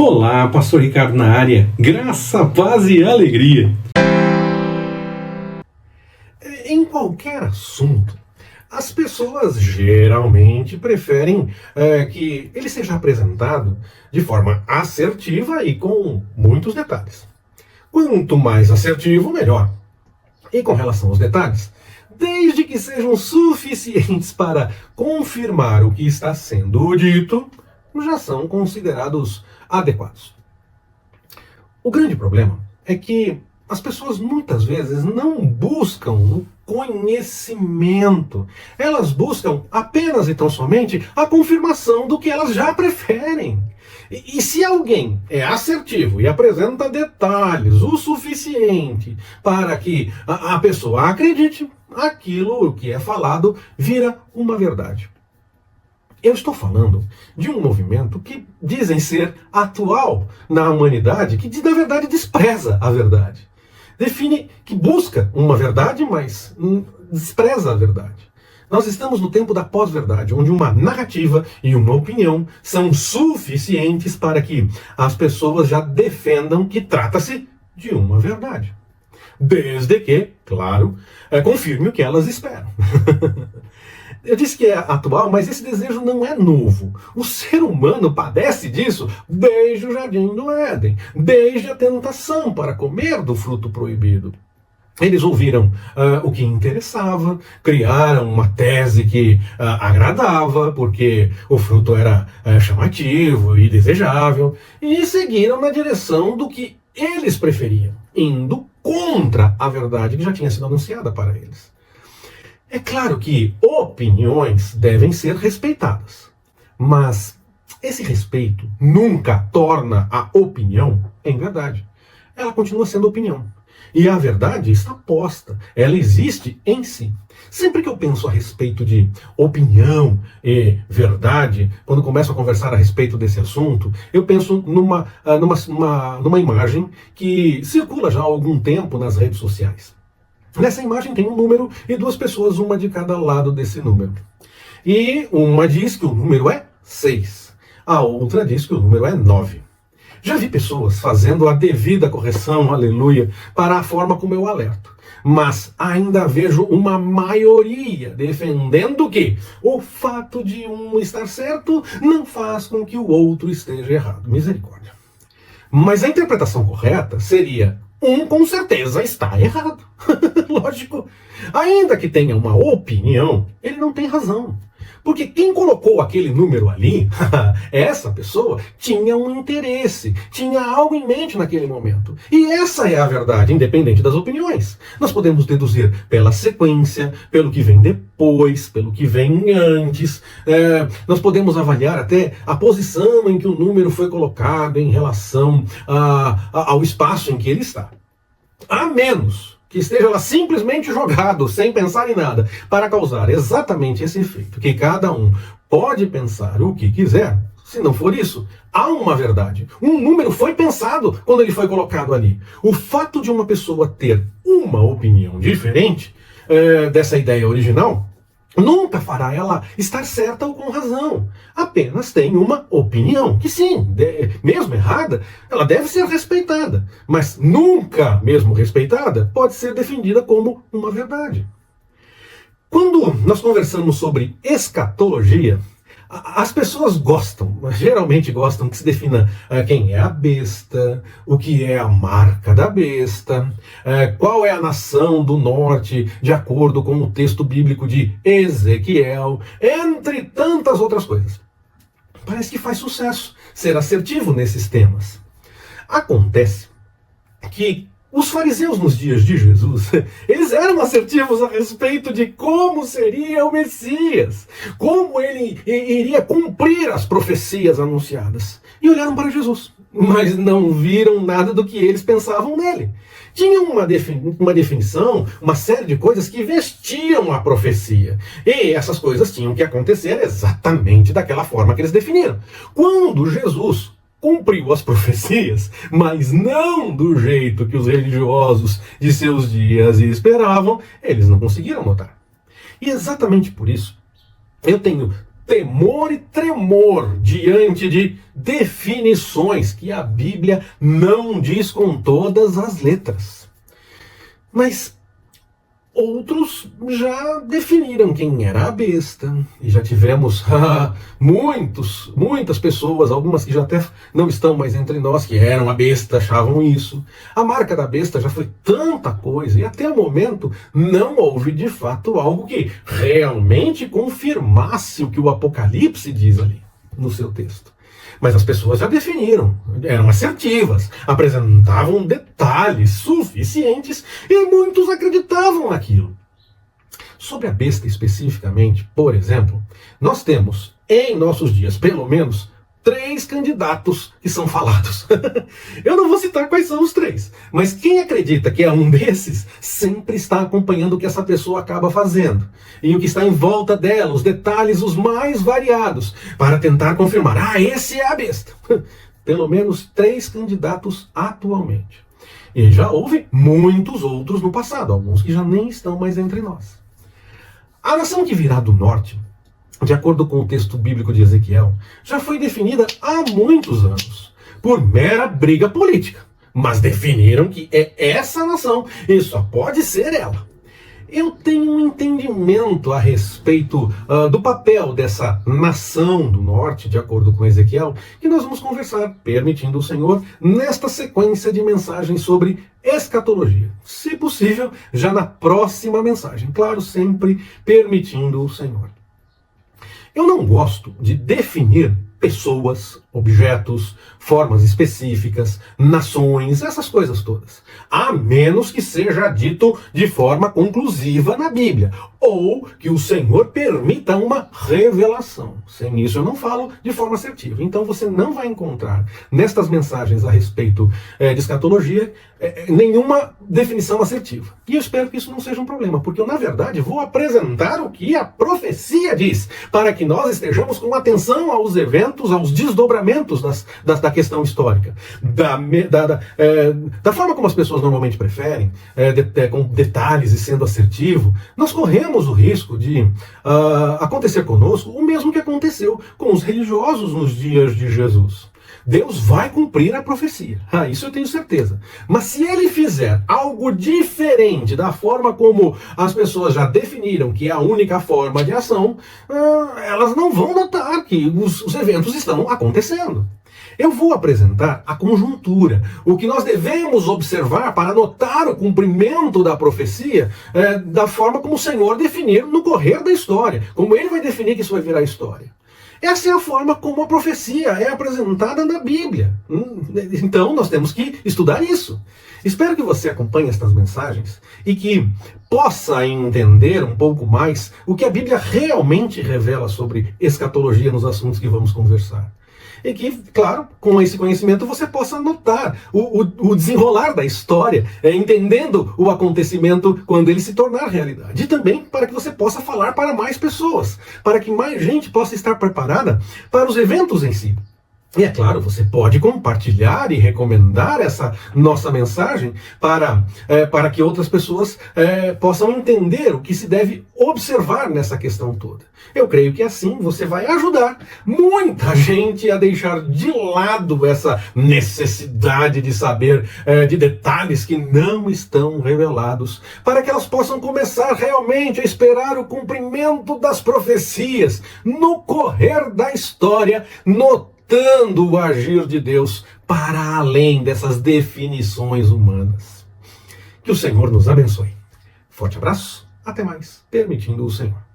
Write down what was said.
Olá, Pastor Ricardo na área. Graça, paz e alegria. Em qualquer assunto, as pessoas geralmente preferem que ele seja apresentado de forma assertiva e com muitos detalhes. Quanto mais assertivo, melhor. E com relação aos detalhes, desde que sejam suficientes para confirmar o que está sendo dito, já são considerados adequados. O grande problema é que as pessoas muitas vezes não buscam o conhecimento. Elas buscam apenas e tão somente a confirmação do que elas já preferem. E se alguém é assertivo e apresenta detalhes o suficiente para que a pessoa acredite, aquilo que é falado vira uma verdade. Eu estou falando de um movimento que dizem ser atual na humanidade, que na verdade despreza a verdade. Define que busca uma verdade, mas despreza a verdade. Nós estamos no tempo da pós-verdade, onde uma narrativa e uma opinião são suficientes para que as pessoas já defendam que trata-se de uma verdade. Desde que, claro, confirme o que elas esperam. Eu disse que é atual, mas esse desejo não é novo. O ser humano padece disso desde o Jardim do Éden, desde a tentação para comer do fruto proibido. Eles ouviram o que interessava, criaram uma tese que agradava, porque o fruto era chamativo e desejável, e seguiram na direção do que eles preferiam, indo contra a verdade que já tinha sido anunciada para eles. É claro que opiniões devem ser respeitadas, mas esse respeito nunca torna a opinião em verdade. Ela continua sendo opinião. E a verdade está posta, ela existe em si. Sempre que eu penso a respeito de opinião e verdade, quando começo a conversar a respeito desse assunto, eu penso numa imagem que circula já há algum tempo nas redes sociais. Nessa imagem tem um número e duas pessoas, uma de cada lado desse número. E uma diz que o número é 6, a outra diz que o número é 9. Já vi pessoas fazendo a devida correção, aleluia, para a forma como eu alerto. Mas ainda vejo uma maioria defendendo que o fato de um estar certo não faz com que o outro esteja errado. Misericórdia. Mas a interpretação correta seria: um com certeza está errado. Lógico. Ainda que tenha uma opinião, ele não tem razão. Porque quem colocou aquele número ali, essa pessoa tinha um interesse, tinha algo em mente naquele momento. E essa é a verdade, independente das opiniões. Nós podemos deduzir pela sequência, pelo que vem depois, pelo que vem antes. Nós podemos avaliar até a posição em que o número foi colocado em relação ao espaço em que ele está. A menos que esteja lá simplesmente jogado, sem pensar em nada, para causar exatamente esse efeito, que cada um pode pensar o que quiser. Se não for isso, há uma verdade. Um número foi pensado quando ele foi colocado ali. O fato de uma pessoa ter uma opinião diferente dessa ideia original nunca fará ela estar certa ou com razão. Apenas tem uma opinião, que sim, mesmo errada, ela deve ser respeitada. Mas nunca, mesmo respeitada, pode ser defendida como uma verdade. Quando nós conversamos sobre escatologia, as pessoas geralmente gostam que se defina quem é a besta, o que é a marca da besta, qual é a nação do norte, de acordo com o texto bíblico de Ezequiel, entre tantas outras coisas. Parece que faz sucesso ser assertivo nesses temas. Acontece que os fariseus nos dias de Jesus, eles eram assertivos a respeito de como seria o Messias, como ele iria cumprir as profecias anunciadas. E olharam para Jesus, mas não viram nada do que eles pensavam nele. Tinham uma definição, uma série de coisas que vestiam a profecia. E essas coisas tinham que acontecer exatamente daquela forma que eles definiram. Quando Jesus cumpriu as profecias, mas não do jeito que os religiosos de seus dias esperavam, eles não conseguiram notar. E exatamente por isso, eu tenho temor e tremor diante de definições que a Bíblia não diz com todas as letras. Mas outros já definiram quem era a besta, e já tivemos muitas pessoas, algumas que já até não estão mais entre nós, que eram a besta, achavam isso. A marca da besta já foi tanta coisa, e até o momento não houve de fato algo que realmente confirmasse o que o Apocalipse diz ali no seu texto. Mas as pessoas já definiram, eram assertivas, apresentavam detalhes suficientes e muitos acreditavam naquilo. Sobre a besta especificamente, por exemplo, nós temos em nossos dias, pelo menos, 3 candidatos que são falados. Eu não vou citar quais são os 3, mas quem acredita que é um desses sempre está acompanhando o que essa pessoa acaba fazendo e o que está em volta dela, os detalhes os mais variados, para tentar confirmar, esse é a besta. Pelo menos 3 candidatos atualmente. E já houve muitos outros no passado, alguns que já nem estão mais entre nós. A nação que virá do norte, de acordo com o texto bíblico de Ezequiel, já foi definida há muitos anos, por mera briga política. Mas definiram que é essa nação e só pode ser ela. Eu tenho um entendimento a respeito do papel dessa nação do norte, de acordo com Ezequiel, que nós vamos conversar, permitindo o Senhor, nesta sequência de mensagens sobre escatologia. Se possível, já na próxima mensagem. Claro, sempre permitindo o Senhor. Eu não gosto de definir pessoas, objetos, formas específicas, nações, essas coisas todas. A menos que seja dito de forma conclusiva na Bíblia, ou que o Senhor permita uma revelação. Sem isso eu não falo de forma assertiva. Então você não vai encontrar nestas mensagens a respeito de escatologia nenhuma definição assertiva. E eu espero que isso não seja um problema, porque eu, na verdade, vou apresentar o que a profecia diz, para que nós estejamos com atenção aos eventos, aos desdobramentos da questão histórica. Da forma como as pessoas normalmente preferem, com detalhes e sendo assertivo, nós corremos o risco de acontecer conosco o mesmo que aconteceu com os religiosos nos dias de Jesus. Deus vai cumprir a profecia. Isso eu tenho certeza. Mas se ele fizer algo diferente da forma como as pessoas já definiram que é a única forma de ação, elas não vão notar que os eventos estão acontecendo. Eu vou apresentar a conjuntura, o que nós devemos observar para notar o cumprimento da profecia da forma como o Senhor definir no correr da história, como ele vai definir que isso vai virar história. Essa é a forma como a profecia é apresentada na Bíblia. Então nós temos que estudar isso. Espero que você acompanhe estas mensagens e que possa entender um pouco mais o que a Bíblia realmente revela sobre escatologia nos assuntos que vamos conversar. E que, claro, com esse conhecimento você possa notar o desenrolar da história, entendendo o acontecimento quando ele se tornar realidade. E também para que você possa falar para mais pessoas, para que mais gente possa estar preparada para os eventos em si. E é claro, você pode compartilhar e recomendar essa nossa mensagem para que outras pessoas possam entender o que se deve observar nessa questão toda. Eu creio que assim você vai ajudar muita gente a deixar de lado essa necessidade de saber de detalhes que não estão revelados, para que elas possam começar realmente a esperar o cumprimento das profecias no correr da história, notando o agir de Deus para além dessas definições humanas. Que o Senhor nos abençoe. Forte abraço, até mais, permitindo o Senhor.